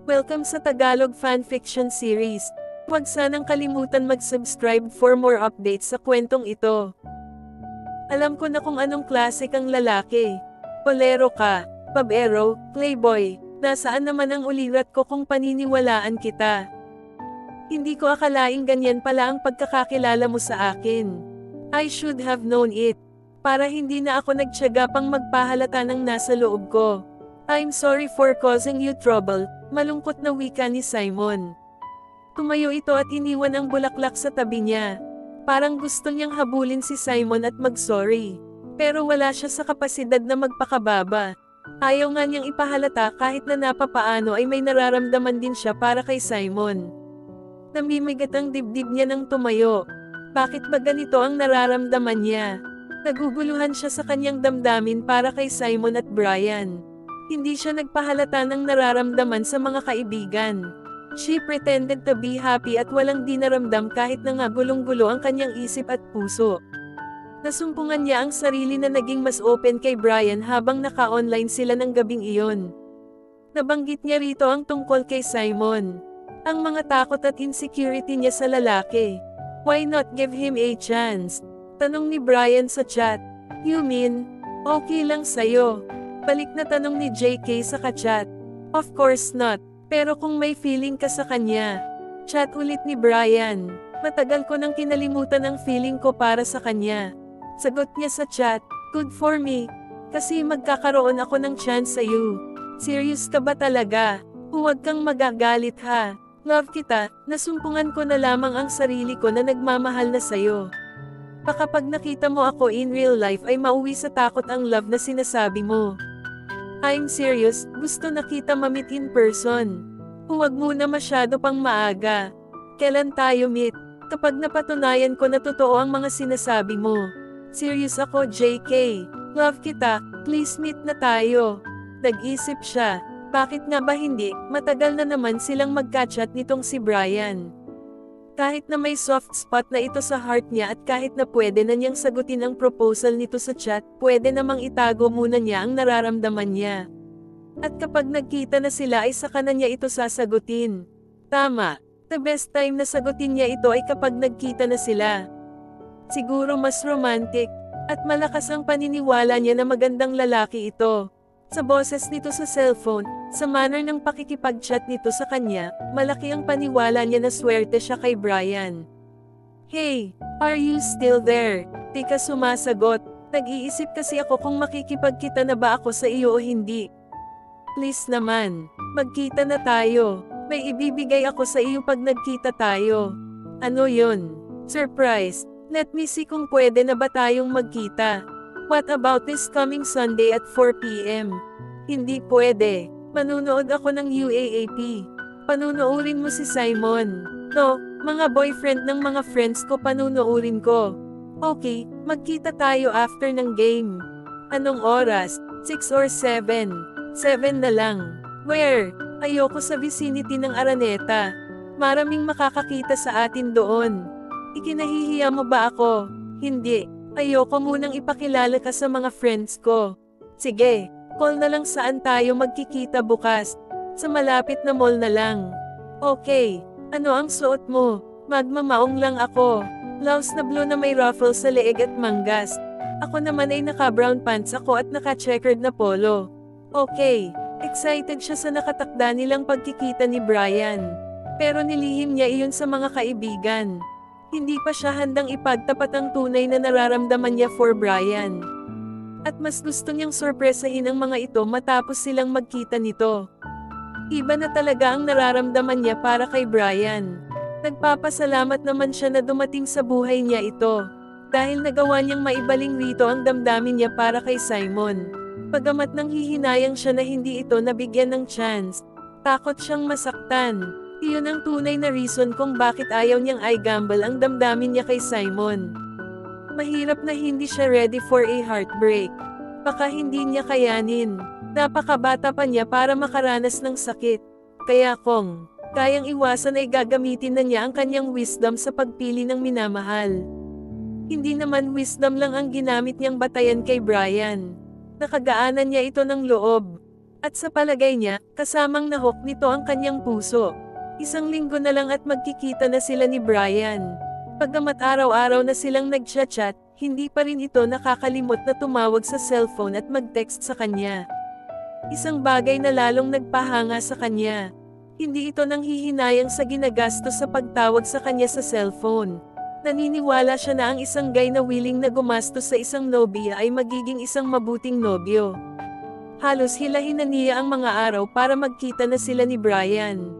Welcome sa Tagalog Fanfiction Series. Huwag sanang kalimutan mag-subscribe for more updates sa kwentong ito. Alam ko na kung anong klase kang lalaki. Polero ka, pabero, playboy, nasaan naman ang ulirat ko kung paniniwalaan kita? Hindi ko akalaing ganyan pala ang pagkakakilala mo sa akin. I should have known it. Para hindi na ako nagtiyaga pang magpahalata ng nasa loob ko. I'm sorry for causing you trouble, malungkot na wika ni Simon. Tumayo ito at iniwan ang bulaklak sa tabi niya. Parang gusto niyang habulin si Simon at mag-sorry. Pero wala siya sa kapasidad na magpakababa. Ayaw nga niyang ipahalata kahit na napapaano ay may nararamdaman din siya para kay Simon. Namimigat ang dibdib niya nang tumayo. Bakit ba ganito ang nararamdaman niya? Naguguluhan siya sa kanyang damdamin para kay Simon at Brian. Hindi siya nagpahalata ng nararamdaman sa mga kaibigan. She pretended to be happy at walang dinaramdam kahit na nga gulong-gulo ang kanyang isip at puso. Nasumpungan niya ang sarili na naging mas open kay Brian habang naka-online sila ng gabing iyon. Nabanggit niya rito ang tungkol kay Simon. Ang mga takot at insecurity niya sa lalaki. Why not give him a chance? Tanong ni Brian sa chat. You mean, okay lang sa'yo? Balik na tanong ni JK sa kachat. Of course not, pero kung may feeling ka sa kanya. Chat ulit ni Brian. Matagal ko nang kinalimutan ang feeling ko para sa kanya. Sagot niya sa chat, good for me. Kasi magkakaroon ako ng chance sa iyo. Serious ka ba talaga? Huwag kang magagalit ha. Love kita, nasumpungan ko na lamang ang sarili ko na nagmamahal na sa'yo. Baka pag nakita mo ako in real life ay mauwi sa takot ang love na sinasabi mo. I'm serious, gusto na kita ma-meet in person. Huwag muna masyado pang maaga. Kailan tayo meet? Kapag napatunayan ko na totoo ang mga sinasabi mo. Serious ako JK. Love kita, please meet na tayo. Nag-isip siya. Bakit nga ba hindi? Matagal na naman silang magka-chat nitong si Brian. Kahit na may soft spot na ito sa heart niya at kahit na pwede na niyang sagutin ang proposal nito sa chat, pwede namang itago muna niya ang nararamdaman niya. At kapag nagkita na sila ay saka na niya ito sasagutin. Tama, the best time na sagutin niya ito ay kapag nagkita na sila. Siguro mas romantic, at malakas ang paniniwala niya na magandang lalaki ito. Sa boses nito sa cellphone, sa manner ng pakikipag-chat nito sa kanya, malaki ang paniwala niya na swerte siya kay Brian. Hey, are you still there? Di ka sumasagot. Nag-iisip kasi ako kung makikipagkita na ba ako sa iyo o hindi. Please naman, magkita na tayo. May ibibigay ako sa iyo pag nagkita tayo. Ano yun? Surprise. Let me see kung pwede na ba tayong magkita. What about this coming Sunday at 4 p.m? Hindi pwede. Manunood ako ng UAAP. Panunuorin mo si Simon. No, mga boyfriend ng mga friends ko panunuorin ko. Okay, magkita tayo after ng game. Anong oras? 6 or 7? 7 na lang. Where? Ayoko sa vicinity ng Araneta. Maraming makakakita sa atin doon. Ikinahihiya mo ba ako? Hindi. Ayoko munang ipakilala ka sa mga friends ko. Sige, call na lang saan tayo magkikita bukas. Sa malapit na mall na lang. Okay, ano ang suot mo? Magmamaong lang ako. Blouse na blue na may ruffles sa leeg at manggas. Ako naman ay naka-brown pants ako at naka-checkered na polo. Okay, excited siya sa nakatakda nilang pagkikita ni Brian. Pero nilihim niya iyon sa mga kaibigan. Hindi pa siya handang ipagtapat ang tunay na nararamdaman niya for Brian. At mas gusto niyang sorpresahin ang mga ito matapos silang magkita nito. Iba na talaga ang nararamdaman niya para kay Brian. Nagpapasalamat naman siya na dumating sa buhay niya ito. Dahil nagawa niyang maibaling rito ang damdamin niya para kay Simon. Bagamat nang hihinayang siya na hindi ito nabigyan ng chance. Takot siyang masaktan. Iyon ang tunay na reason kung bakit ayaw niyang i-gamble ang damdamin niya kay Simon. Mahirap na hindi siya ready for a heartbreak. Baka hindi niya kayanin. Napakabata pa niya para makaranas ng sakit. Kaya kung kayang iwasan ay gagamitin na niya ang kanyang wisdom sa pagpili ng minamahal. Hindi naman wisdom lang ang ginamit niyang batayan kay Brian. Nakagaanan niya ito ng loob. At sa palagay niya, kasamang nahok nito ang kanyang puso. Isang linggo na lang at magkikita na sila ni Brian. Pagkamat araw-araw na silang nag-chat, hindi pa rin ito nakakalimot na tumawag sa cellphone at mag-text sa kanya. Isang bagay na lalong nagpahanga sa kanya. Hindi ito nanghihinayang sa ginagastos sa pagtawag sa kanya sa cellphone. Naniniwala siya na ang isang guy na willing na gumastos sa isang nobya ay magiging isang mabuting nobyo. Halos hilahin na niya ang mga araw para magkita na sila ni Brian.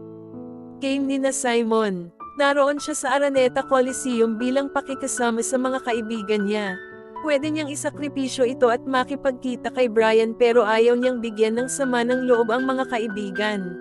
Game ni na Simon. Naroon siya sa Araneta Coliseum bilang pakikasama sa mga kaibigan niya. Pwede niyang isakripisyo ito at makipagkita kay Brian pero ayaw niyang bigyan ng sama ng loob ang mga kaibigan.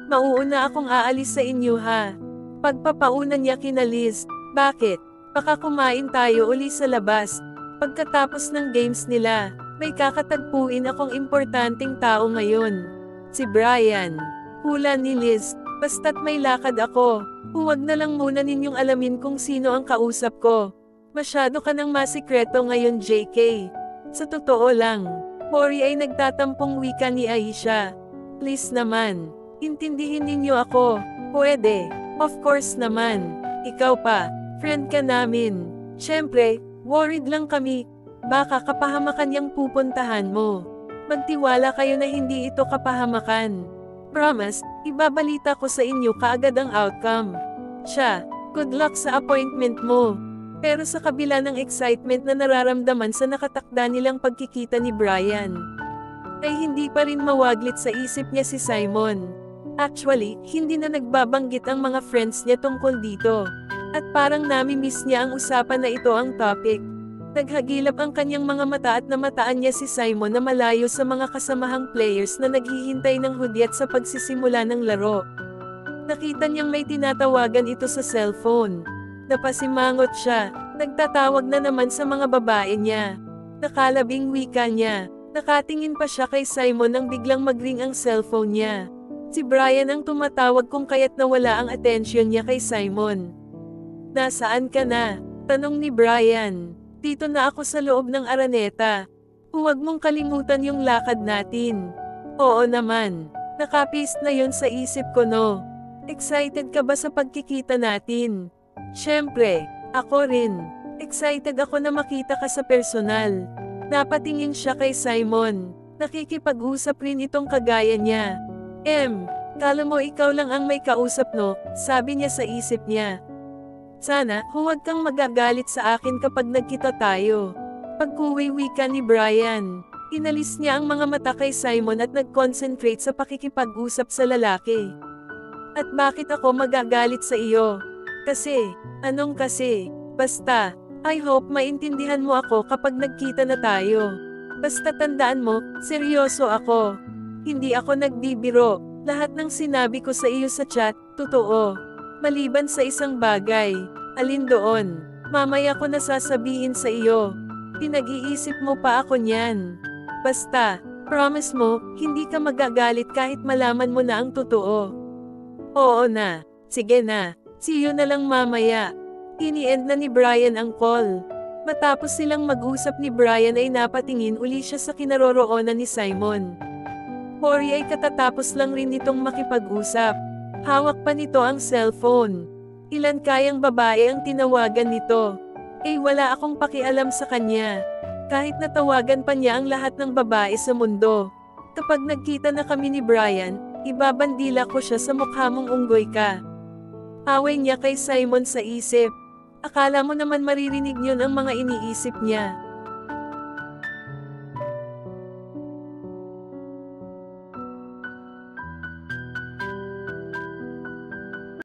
Mauuna akong aalis sa inyo ha. Pagpapauna niya kina Liz. Bakit? Baka kumain tayo uli sa labas. Pagkatapos ng games nila, may kakatagpuin akong importanteng tao ngayon. Si Brian. Hula ni Liz, basta't may lakad ako. Huwag na lang muna ninyong alamin kung sino ang kausap ko. Masyado ka nang masikreto ngayon JK. Sa totoo lang, Mori ay nagtatampong wika ni Aisha. Please naman, intindihin ninyo ako. Pwede, of course naman. Ikaw pa. Friend ka namin. Siyempre, worried lang kami. Baka kapahamakan yung pupuntahan mo. Magtiwala kayo na hindi ito kapahamakan. Promise, ibabalita ko sa inyo kaagad ang outcome. Siya, good luck sa appointment mo. Pero sa kabila ng excitement na nararamdaman sa nakatakda nilang pagkikita ni Brian, ay hindi pa rin mawaglit sa isip niya si Simon. Actually, hindi na nagbabanggit ang mga friends niya tungkol dito. At parang nami-miss niya ang usapan na ito ang topic. Naghagilap ang kanyang mga mata at namataan niya si Simon na malayo sa mga kasamahang players na naghihintay ng hudyat sa pagsisimula ng laro. Nakita niyang may tinatawagan ito sa cellphone. Napasimangot siya, nagtatawag na naman sa mga babae niya. Nakalabing wika niya. Nakatingin pa siya kay Simon nang biglang mag-ring ang cellphone niya. Si Brian ang tumatawag kung kaya't nawala ang atensyon niya kay Simon. Nasaan ka na? Tanong ni Brian. Dito na ako sa loob ng Araneta. Huwag mong kalimutan yung lakad natin. Oo naman. Nakapaste na yon sa isip ko no. Excited ka ba sa pagkikita natin? Siyempre, ako rin. Excited ako na makita ka sa personal. Napatingin siya kay Simon. Nakikipag-usap rin itong kagaya niya. Kala mo ikaw lang ang may kausap no? Sabi niya sa isip niya. Sana, huwag kang magagalit sa akin kapag nagkita tayo. Pagkuwi-wika ni Brian, inalis niya ang mga mata kay Simon at nag-concentrate sa pakikipag-usap sa lalaki. At bakit ako magagalit sa iyo? Kasi, anong kasi? Basta, I hope maintindihan mo ako kapag nagkita na tayo. Basta tandaan mo, seryoso ako. Hindi ako nagbibiro. Lahat ng sinabi ko sa iyo sa chat, totoo. Maliban sa isang bagay. Alin doon? Mamaya ko na sasabihin sa iyo. Pinag-iisip mo pa ako niyan. Basta, promise mo, hindi ka magagalit kahit malaman mo na ang totoo. Oo na. Sige na. See you na lang mamaya. Ini-end na ni Brian ang call. Matapos silang mag-usap ni Brian ay napatingin uli siya sa kinaroroonan ni Simon. Mori ay katatapos lang rin nitong makipag-usap. Hawak pa nito ang cellphone. Ilan kayang babae ang tinawagan nito? Wala akong pakialam sa kanya. Kahit natawagan pa niya ang lahat ng babae sa mundo. Kapag nagkita na kami ni Brian, ibabandila ko siya sa mukha mong unggoy ka. Away niya kay Simon sa isip. Akala mo naman maririnig niyon ang mga iniisip niya.